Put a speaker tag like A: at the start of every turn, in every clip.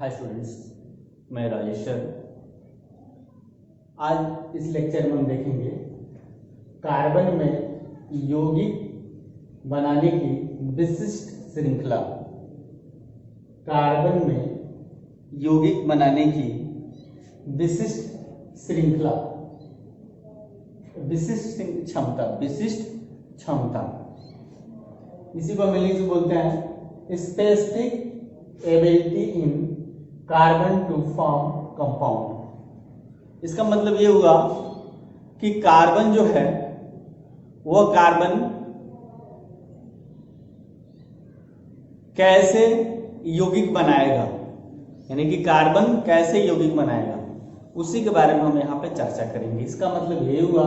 A: Hi students, मैं Rajesh sir. आज इस लेक्चर में हम देखेंगे कार्बन में यौगिक बनाने की विशिष्ट श्रृंखला। कार्बन में यौगिक बनाने की विशिष्ट श्रृंखला, विशिष्ट क्षमता, इसी को हम इंग्लिश में बोलते हैं specific ability in carbon to form compound. इसका मतलब ये हुआ कि कार्बन जो है वो कार्बन कैसे यौगिक बनाएगा, यानी कि कार्बन कैसे यौगिक बनाएगा, उसी के बारे में हम यहाँ पे चर्चा करेंगे। इसका मतलब ये हुआ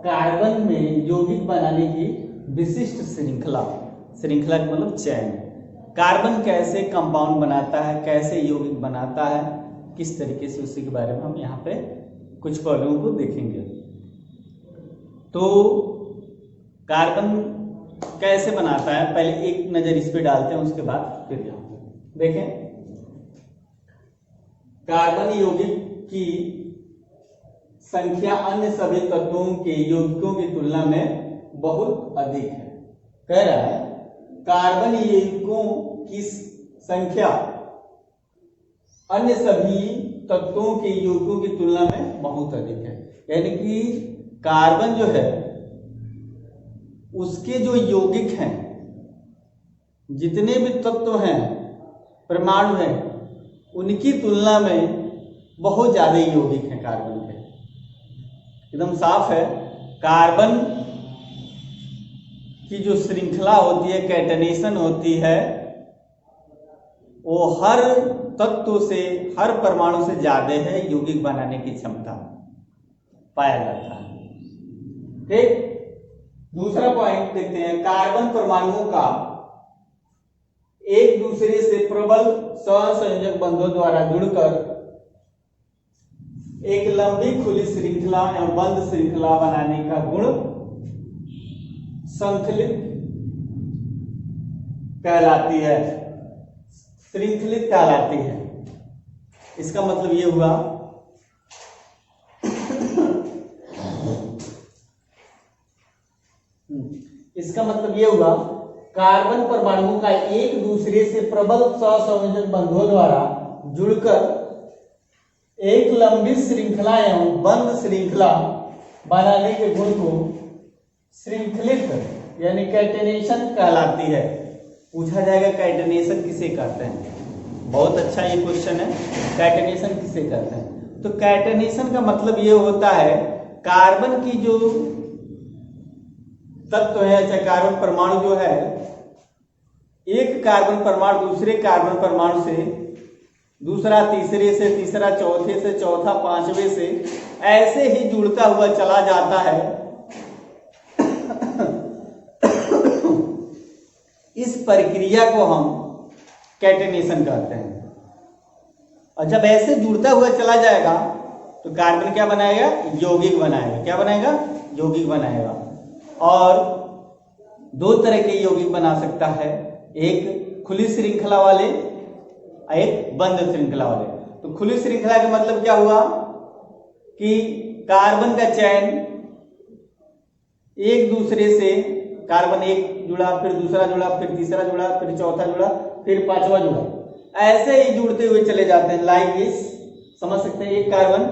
A: कार्बन में यौगिक बनाने की विशिष्ट श्रृंखला का मतलब चैन। कार्बन कैसे कंपाउंड बनाता है, कैसे यौगिक बनाता है, किस तरीके से, उसी के बारे में हम यहाँ पे कुछ पहलुओं को देखेंगे। तो कार्बन कैसे बनाता है, पहले एक नजर इस पे डालते हैं, उसके बाद फिर यहाँ देखें। कार्बन यौगिक की संख्या अन्य सभी तत्वों के यौगिकों की तुलना में बहुत अधिक है। कह रहा है कार्बन यौगिकों की संख्या अन्य सभी तत्वों के यौगिकों की तुलना में बहुत अधिक है। यानी कि कार्बन जो है उसके जो यौगिक हैं, जितने भी तत्व हैं, परमाणु हैं, उनकी तुलना में बहुत ज्यादा यौगिक हैं कार्बन के। एकदम साफ है, कार्बन की जो श्रृंखला होती है, कैटनेशन होती है, वो हर तत्व से, हर परमाणु से ज्यादा है यौगिक बनाने की क्षमता पाया जाता है। ठीक, दूसरा पॉइंट देखते हैं। कार्बन परमाणुओं का एक दूसरे से प्रबल सहसंयोजक बंधों द्वारा जुड़कर एक लंबी खुली श्रृंखला एवं बंद श्रृंखला बनाने का गुण संकलित कहलाती है, श्रृंखलित कहलाती है। इसका मतलब ये हुआ कार्बन परमाणुओं का एक दूसरे से प्रबल सहसंयोजक बंधों द्वारा जुड़कर एक लंबी श्रृंखला एवं बंद श्रृंखला बनाने के गुण को श्रृंखलित यानी कैटेनेशन कहलाती है। पूछा जाएगा कैटेनेशन किसे कहते हैं, बहुत अच्छा ये क्वेश्चन है। कैटेनेशन किसे कहते हैं? तो कैटेनेशन का मतलब ये होता है कार्बन की जो तत्व है, चाहे कार्बन परमाणु जो है, एक कार्बन परमाणु दूसरे कार्बन परमाणु से, दूसरा तीसरे से, तीसरा चौथे से, चौथा पांचवे से, ऐसे ही जुड़ता हुआ चला जाता है। इस प्रक्रिया को हम कैटेनेशन कहते हैं। और जब ऐसे जुड़ता हुआ चला जाएगा तो कार्बन क्या बनाएगा? यौगिक बनाएगा। क्या बनाएगा? यौगिक बनाएगा। और दो तरह के यौगिक बना सकता है, एक खुली श्रृंखला वाले, एक बंद श्रृंखला वाले। तो खुली श्रृंखला का मतलब क्या हुआ कि कार्बन का चैन एक दूसरे से, कार्बन एक जुड़ा, फिर दूसरा जुड़ा, फिर तीसरा जुड़ा, फिर चौथा जुड़ा, फिर पांचवा जुड़ा, ऐसे ही जुड़ते हुए चले जाते हैं। लाइक इस, समझ सकते हैं, एक कार्बन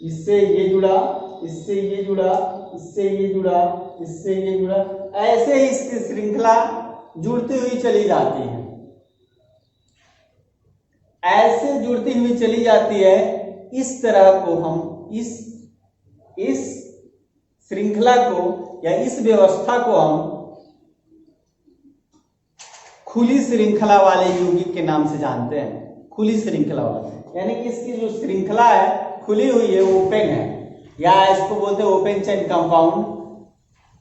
A: इससे ये जुड़ा, इससे ये जुड़ा, इससे ये जुड़ा, इससे ये जुड़ा, ऐसे ही इसकी श्रृंखला जुड़ती हुई चली जाती है। ऐसे जुड़ती हुई चली जाती है। इस तरह को हम इस श्रृंखला को या इस व्यवस्था को हम खुली श्रृंखला वाले यौगिक के नाम से जानते हैं। खुली श्रृंखला वाले यानी कि इसकी जो श्रृंखला है खुली हुई है, ओपन है, या इसको बोलते हैं ओपन चेन कंपाउंड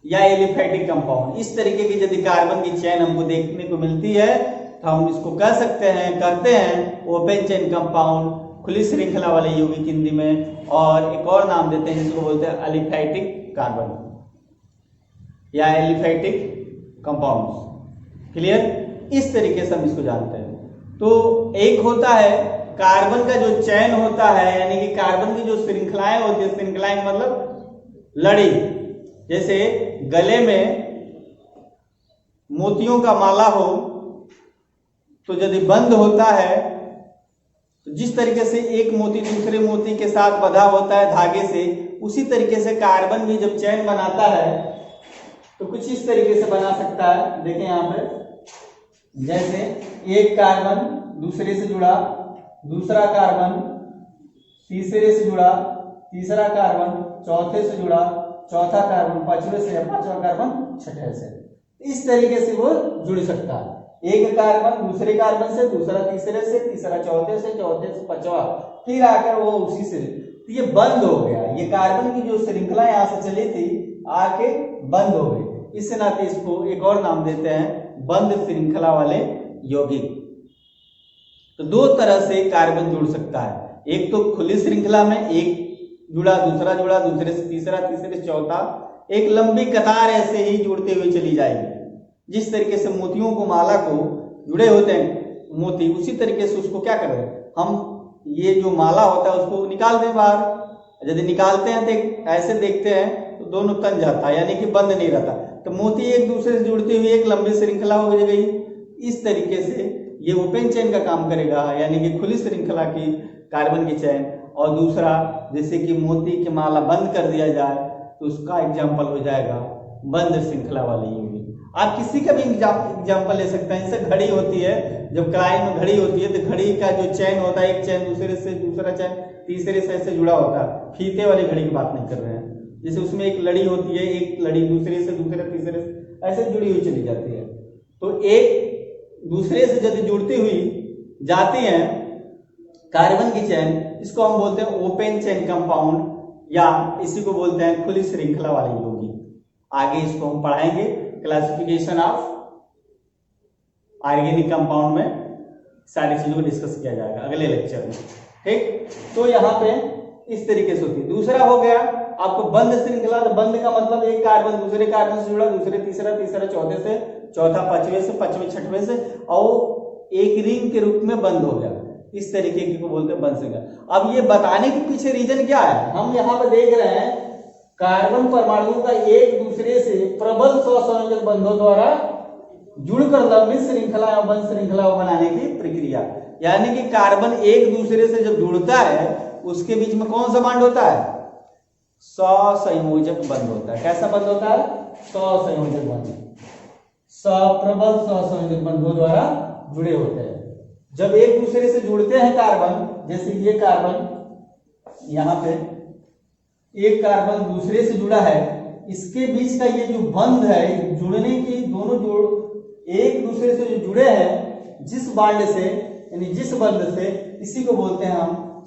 A: या एलिफैटिक कंपाउंड। इस तरीके की यदि कार्बन की चेन हमको देखने को मिलती है तो हम इसको कह सकते हैं, कहते हैं ओपन चेन कंपाउंड, खुली श्रृंखला वाले यौगिक हिंदी में। और एक और नाम देते हैं जिसको बोलते हैं एलिफैटिक कार्बन या एलिफैटिक कंपाउंड्स। क्लियर? इस तरीके से हम इसको जानते हैं। तो एक होता है कार्बन का जो चैन होता है, यानी कि कार्बन की जो श्रृंखलाएं होती है, श्रृंखलाएं मतलब लड़ी, जैसे गले में मोतियों का माला हो तो यदि बंद होता है तो जिस तरीके से एक मोती दूसरे मोती के साथ बंधा होता है धागे से, उसी तरीके से कार्बन भी जब चैन बनाता है तो कुछ इस तरीके से बना सकता है। देखें यहाँ पे, जैसे एक कार्बन दूसरे से जुड़ा, दूसरा कार्बन तीसरे से जुड़ा, तीसरा कार्बन चौथे से जुड़ा, चौथा कार्बन पांचवें से, पांचवा कार्बन छठे से। इस तरीके से वो जुड़ सकता है। एक कार्बन दूसरे कार्बन से, दूसरा तीसरे से, तीसरा चौथे से, चौथे से पांचवा, फिर आकर वो उसी से, तो ये बंद हो गया। ये कार्बन की जो श्रृंखला यहाँ से चली थी आके बंद हो गई। इस नाते इसको एक और नाम देते हैं बंद श्रृंखला वाले यौगिक। तो दो तरह से कार्बन जुड़ सकता है, एक तो खुली श्रृंखला में एक जुड़ा, दूसरा जुड़ा, दूसरे से तीसरा, तीसरे से चौथा, एक लंबी कतार ऐसे ही जुड़ते हुए चली जाएगी। जिस तरीके से मोतियों को माला को जुड़े होते हैं मोती, उसी तरीके से उसको क्या कर रहे हैं हम, ये जो माला होता है उसको निकाल दें बाहर। यदि निकालते हैं तो ऐसे देखते हैं तो दोनों तन जाता है, यानी कि बंद नहीं रहता। तो मोती एक दूसरे से जुड़ती हुई एक लंबी श्रृंखला हो गई। इस तरीके से ये ओपन चेन का काम करेगा, यानी कि खुली श्रृंखला की कार्बन की चैन। और दूसरा, जैसे कि मोती की माला बंद कर दिया जाए तो उसका एग्जाम्पल हो जाएगा बंद श्रृंखला वाले यौगिक। आप किसी का भी एग्जाम्पल ले सकते हैं। जैसे घड़ी होती है, जब कलाई में घड़ी होती है तो घड़ी का जो चैन होता है, एक चैन दूसरे से, दूसरा चैन तीसरे से ऐसे जुड़ा होता है। फीते वाली घड़ी की बात नहीं कर रहे हैं। जैसे उसमें एक लड़ी होती है, एक लड़ी दूसरे से, दूसरे तीसरे से ऐसे जुड़ी हुई चली जाती है। तो एक दूसरे से यदि जुड़ती हुई जाती है कार्बन की चैन, इसको हम बोलते हैं ओपन चेन कंपाउंड, या इसी को बोलते हैं खुली श्रृंखला वाले यौगिक। आगे इसको हम पढ़ाएंगे क्लासिफिकेशन ऑफ ऑर्गेनिक कंपाउंड में, सारी चीजों को डिस्कस किया जाएगा अगले लेक्चर में। ठीक, तो यहाँ पे इस तरीके से होती है। दूसरा हो गया आपको बंद श्रृंखला। तो बंद का मतलब एक कार्बन दूसरे कार्बन से जुड़ा, दूसरे तीसरा, तीसरा चौथे से, चौथा पांचवें से, पांचवें छठवें से, और एक रिंग के रूप में बंद हो गया। इस तरीके की को बोलते हैं बंद श्रृंखला। अब ये बताने के पीछे रीजन क्या है, हम यहाँ पे देख रहे हैं कार्बन परमाणुओं का एक दूसरे से प्रबल सहसंयोजक बंधों द्वारा जुड़कर लंबी श्रृंखला या बंद श्रृंखला बनाने की प्रक्रिया। यानी कि कार्बन एक दूसरे से जब जुड़ता है उसके बीच में कौन सा बॉन्ड होता है, सहसंयोजक बंध होता है। कैसा बंध होता है, सहसंयोजक बंध, प्रबल सहसंयोजक बंधों द्वारा जुड़े होते हैं। जब एक दूसरे से जुड़ते हैं कार्बन, जैसे ये कार्बन यहाँ पे एक कार्बन दूसरे से जुड़ा है, इसके बीच का ये जो बंध है, जुड़ने की दोनों जोड़ एक दूसरे से जो जुड़े हैं जिस बॉन्ड से, यानी जिस बंध से, इसी को बोलते हैं हम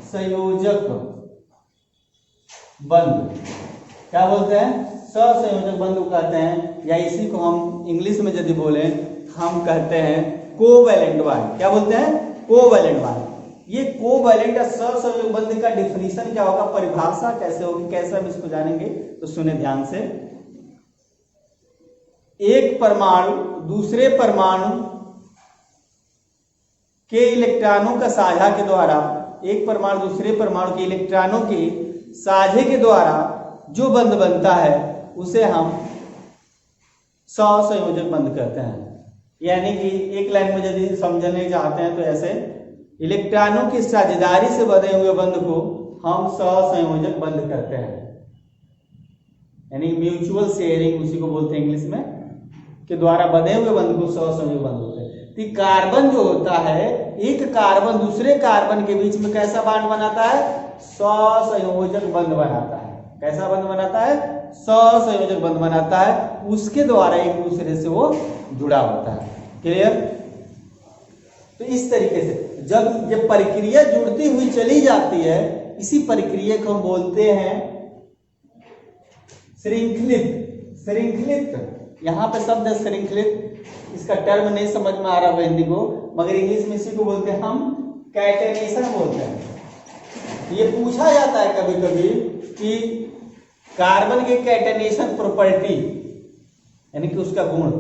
A: सहसंयोजक बंध। क्या बोलते हैं, सहसंयोजक बंध को कहते हैं, या इसी को हम इंग्लिश में यदि बोले हम कहते हैं कोवैलेंट बॉन्ड। क्या बोलते हैं, कोवैलेंट बॉन्ड। ये कोवैलेंट या सहसंयोजक बंध का डिफिनीशन क्या होगा, परिभाषा कैसे होगी, कैसे हम इसको जानेंगे, तो सुने ध्यान से। एक परमाणु दूसरे परमाणु के इलेक्ट्रॉनों का साझा के द्वारा, एक परमाणु दूसरे परमाणु के इलेक्ट्रॉनों के साझे के द्वारा जो बंध बनता है उसे हम सहसंयोजक बंध कहते हैं। यानी कि एक लाइन में यदि समझने चाहते हैं तो ऐसे, इलेक्ट्रॉनों की साझेदारी से बंधे हुए बंध को हम सहसंयोजक बंध कहते हैं, यानी म्यूचुअल शेयरिंग उसी को बोलते हैं इंग्लिश में, के द्वारा बंधे हुए बंध को सहसंयोजक बंध होते हैं। तो कार्बन जो होता है, एक कार्बन दूसरे कार्बन के बीच में कैसा बॉन्ड बनाता है, सहसंयोजक बंध बनाता है। कैसा बंध बनाता है, सहसंयोजक बंध बनाता है, उसके द्वारा एक दूसरे से वो जुड़ा होता है। क्लियर। तो इस तरीके से जब ये प्रक्रिया जुड़ती हुई चली जाती है, इसी प्रक्रिया को हम बोलते हैं श्रृंखलित। श्रृंखलित यहाँ पे शब्द है श्रृंखलित, इसका टर्म नहीं समझ में आ रहा हिंदी को, मगर इंग्लिश में इसी को बोलते हैं हम कैटेनेशन बोलते हैं। ये पूछा जाता है कभी कभी कि कार्बन के कैटेनेशन प्रॉपर्टी, यानी कि उसका गुण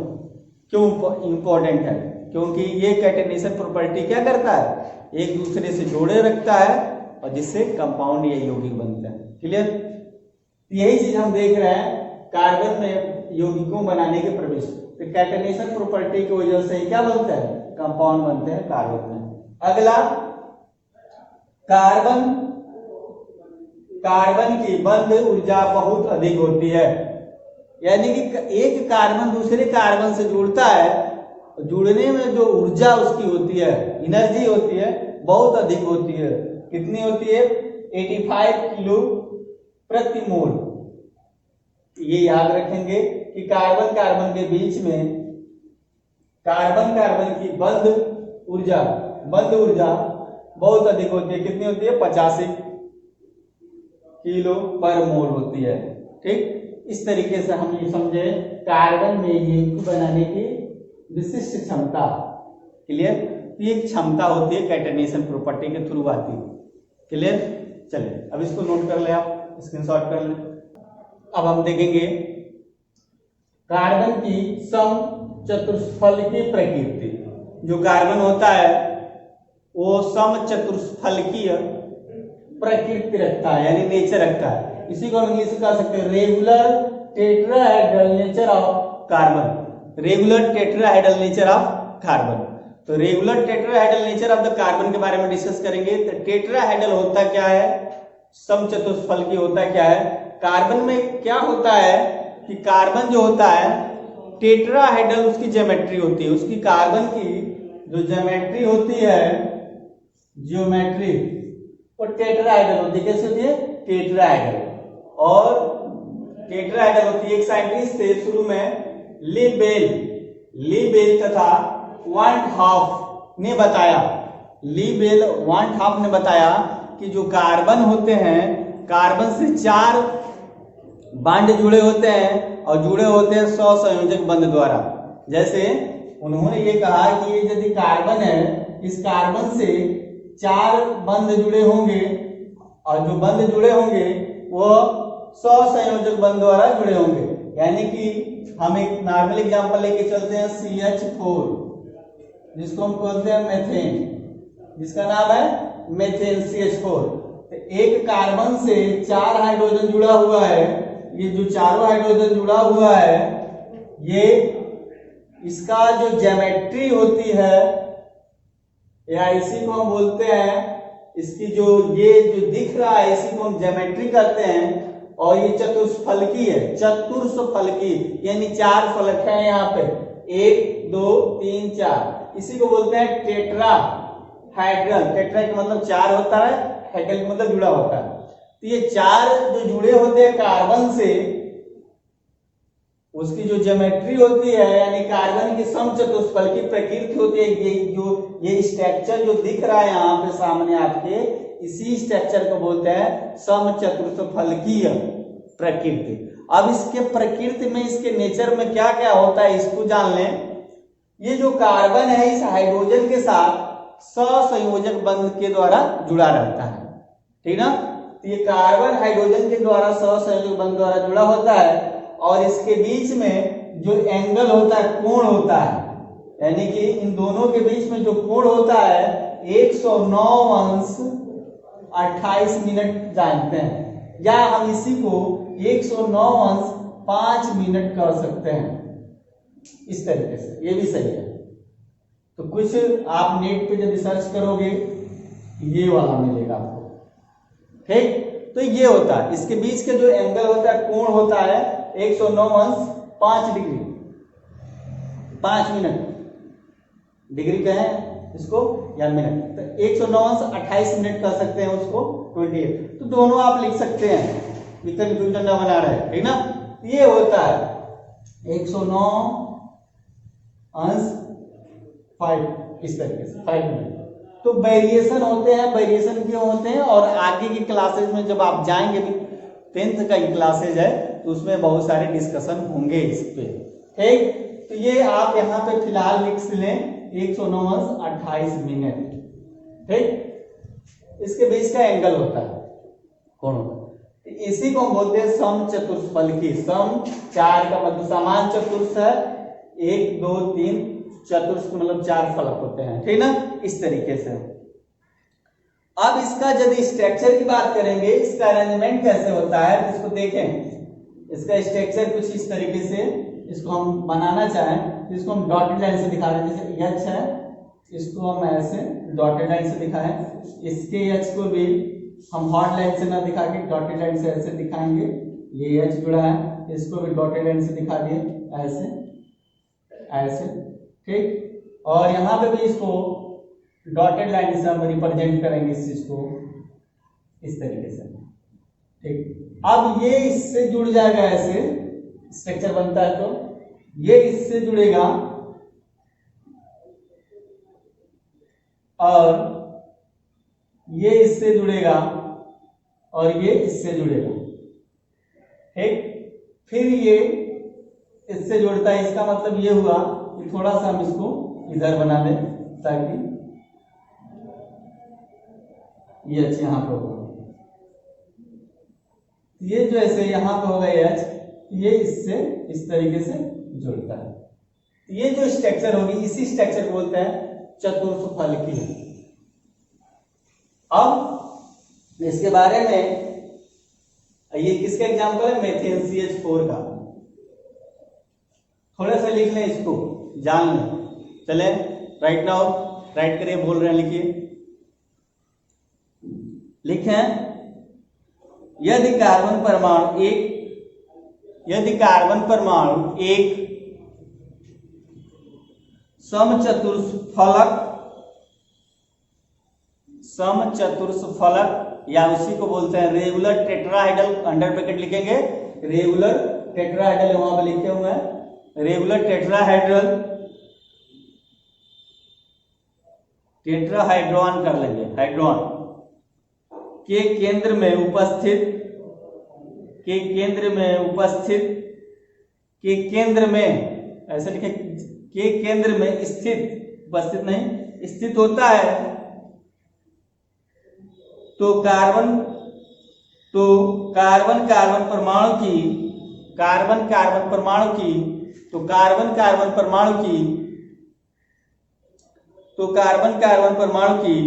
A: क्यों इंपॉर्टेंट है, क्योंकि ये कैटेनेशन प्रॉपर्टी क्या करता है, एक दूसरे से जोड़े रखता है और जिससे कंपाउंड या यौगिक बनता है। क्लियर? यही चीज हम देख रहे हैं कार्बन में यौगिकों बनाने के प्रवेश, तो कैटेनेशन प्रॉपर्टी की वजह से क्या बनता है, कंपाउंड बनते हैं कार्बन में। अगला, कार्बन की बंध ऊर्जा बहुत अधिक होती है, यानी कि एक कार्बन दूसरे कार्बन से जुड़ता है, जुड़ने में जो ऊर्जा उसकी होती है, एनर्जी होती है, बहुत अधिक होती है। कितनी होती है? 85 किलो प्रति मोल। ये याद रखेंगे कि कार्बन कार्बन के बीच में कार्बन कार्बन की बंध ऊर्जा बहुत अधिक होती है। कितनी होती है? 85 किलो पर मोल होती है। ठीक, इस तरीके से हम ये समझे कार्बन में यौगिक बनाने की विशिष्ट क्षमता। क्लियर? ये एक क्षमता होती है, कैटेनेशन प्रॉपर्टी के थ्रू आती है। क्लियर? चलिए अब इसको नोट कर ले, आप स्क्रीनशॉट कर ले। अब हम देखेंगे कार्बन की समचतुष्फलकीय प्रकृति। जो कार्बन होता है वो समचतुष्फलकीय प्रकृति रखता है, यानी नेचर रखता है। इसी को हम इंग्लिश में कह सकते हैं regular tetrahedral nature of carbon. Regular tetrahedral nature of carbon. तो regular tetrahedral nature of the carbon के बारे में डिस्कस करेंगे। तो टेट्राहेड्रल होता क्या है, समचतुष्फलकीय होता क्या है। कार्बन में क्या होता है कि कार्बन जो होता है टेट्राहेड्रल उसकी ज्योमेट्री होती है, उसकी कार्बन की जो ज्योमेट्री होती है, ज्योमेट्री वो टेट्राहेड्रल होती है। कैसे होती है? टेट्राहेड्रल। और टेट्राहेड्रल होती है, एक साइंटिस्ट थे शुरू में लीबेल तथा वांटहाफ ने बताया, लीबेल वांटहाफ ने बताया कि जो कार्बन होते हैं, कार्बन से 4 बांड जुड़े होते हैं और जुड़े होते हैं 100 संयोजक बंध द्वारा। जैसे उन्होंने ये कहा कि ये यदि कार्बन है, इस कार्बन से 4 बंध जुड़े होंगे और जो बंध जुड़े होंगे वो 100 संयोजक बंध द्वारा जुड़े होंगे। यानी कि हम एक नॉर्मल एग्जांपल लेके चलते हैं CH4, जिसको हम बोलते हैं मेथेन, जिसका नाम है मेथेन CH4। तो एक कार्बन से 4 हाइड्रोजन जुड़ा हुआ है, ये जो चारों हाइड्रोजन जुड़ा हुआ है, ये इसका जो ज्योमेट्री होती है या इसी को हम बोलते हैं, इसकी जो ये जो दिख रहा है इसी को हम ज्योमेट्री कहते हैं। और ये चतुष्फलकी है, चतुर्फलकी, यानी 4 फलक है यहाँ पे, 1 2 3 4, इसी को बोलते हैं टेट्राहाइड्रल। टेट्रा का मतलब 4 होता है, हाइड्रल का मतलब जुड़ा होता है। तो ये 4 जो जुड़े होते हैं कार्बन से, उसकी जो ज्योमेट्री होती है, यानी कार्बन की समचतुष्फलकी प्रकृति होती है। ये स्ट्रक्चर जो दिख रहा है यहाँ पे सामने आपके, इसी स्ट्रक्चर को बोलते हैं समचतुष्फलकीय प्रकृति। अब इसके प्रकृति में, इसके नेचर में क्या क्या होता है इसको जान लें। ये जो कार्बन है इस हाइड्रोजन के साथ सहसंयोजक बंध के द्वारा जुड़ा रहता है, ठीक ना। तो ये कार्बन हाइड्रोजन के द्वारा सहसंयोजक बंध द्वारा जुड़ा होता है और इसके बीच में जो एंगल होता है, कोण होता है, यानी कि इन दोनों के बीच में जो कोण होता है 109°28' जानते हैं, या हम इसी को 109°5' कर सकते हैं। इस तरीके से ये भी सही है। तो कुछ आप नेट पे जब सर्च करोगे ये वाला मिलेगा आपको, ठीक। तो ये होता है, इसके बीच के जो एंगल होता है, कोण होता है 109°5', 5 मिनट, डिग्री कहें इसको या मिनट, तो 109°28' कर सकते हैं उसको 28। तो दोनों आप लिख सकते हैं, ये कंफ्यूजन ना बना रहे, ठीक ना। ये होता है 109°5, इस तरीके से 5 मिनट। तो वेरिएशन होते हैं, वेरिएशन क्यों होते हैं, और आगे की क्लासेज में जब आप जाएंगे, भी 10th का क्लासेज है तो उसमें बहुत सारे डिस्कशन होंगे इस पे, ठीक। तो ये आप यहाँ पे फिलहाल लिख लें 109°28', ठीक। इसके बीच का एंगल होता है, कौन होता है, इसी को हम बोलते हैं समचतुष्फलकी। सम 4 का मतलब समान चतुर्थ है, 1 2 3 चतुष्क मतलब 4 फलक होते हैं, ठीक ना, इस तरीके से। अब इसका यदि स्ट्रक्चर की बात करेंगे, इसका अरेंजमेंट कैसे होता है, तो इसको देखें। इसका स्ट्रक्चर कुछ इस तरीके से, इसको हम बनाना चाहें तो इसको हम डॉटेड लाइन से दिखा रहे हैं। जैसे एच है, इसको हम ऐसे डॉटेड लाइन से दिखाएं। इसके एच को भी हम हॉट लाइन से ना दिखा के डॉटेड लाइन से ऐसे दिखाएंगे। ये एच जुड़ा है, इसको भी डॉटेड लाइन से दिखा दिए, ऐसे ऐसे, ठीक। और यहाँ पे भी इसको डॉटेड लाइन से हम रिप्रेजेंट करेंगे इस चीज को इस तरीके से, ठीक। अब ये इससे जुड़ जाएगा, ऐसे स्ट्रक्चर बनता है, तो ये इससे जुड़ेगा और ये इससे जुड़ेगा और ये इससे जुड़ेगा, ठीक। फिर ये इससे जुड़ता है, इसका मतलब ये हुआ कि थोड़ा सा हम इसको इधर बना लें ताकि ये एच यहाँ पे होगा। ये जो ऐसे यहाँ पे होगा एच, ये इससे इस तरीके से जुड़ता है। ये जो स्ट्रक्चर होगी, इसी स्ट्रक्चर को बोलते हैं चतुर्थफलकी। अब इसके बारे में, ये किसका एग्जाम्पल है, मेथेन CH4 का। थोड़ा सा लिख लें, इसको जान लें। चले राइट नाउ, राइट करिए, बोल रहे हैं, लिखिए। लिखें, यदि कार्बन परमाणु एक समचतुष्फलक या उसी को बोलते हैं रेगुलर टेट्राहेड्रल, अंडर ब्रैकेट लिखेंगे, रेगुलर टेट्राहेड्रल वहां पर लिखे हुए हैं, रेगुलर टेट्राहाइड्रॉन कर लेंगे, हाइड्रॉन के केंद्र में ऐसे लिखे, के केंद्र में स्थित, उपस्थित नहीं, स्थित होता है, तो कार्बन कार्बन परमाणु की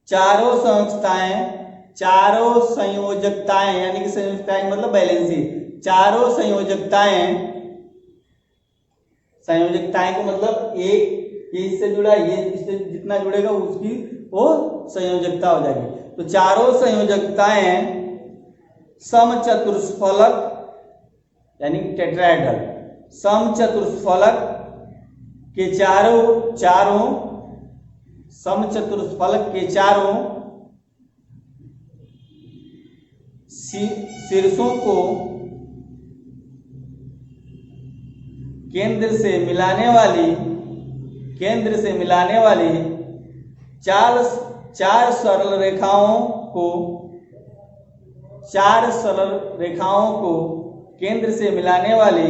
A: चारों संयोजकताएं यानी कि संयोजकताएं मतलब बैलेंसी, चारों संयोजकताएं को मतलब एक ये इससे जुड़ा, ये इससे जितना जुड़ेगा उसकी वो संयोजकता हो जाएगी। तो चारों संयोजकताएं समचतुष्फलक यानी टेट्राहेड्रल, समचतुष्फलक के चारों समचतुष्फलक के चारों शीर्षों को केंद्र से मिलाने वाली चार सरल रेखाओं को केंद्र से मिलाने वाली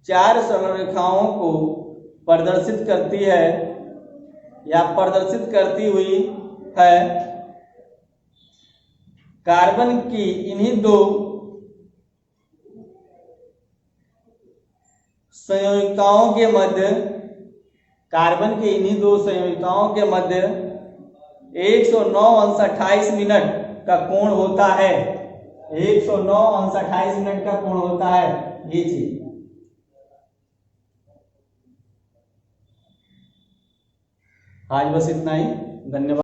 A: 4 सरल रेखाओं को प्रदर्शित करती है या प्रदर्शित करती हुई है। कार्बन की इन्हीं दो संयोजकताओं के मध्य 109°28' का कोण होता है। 109°28' का कोण होता है ये चीज। आज बस इतना ही, धन्यवाद।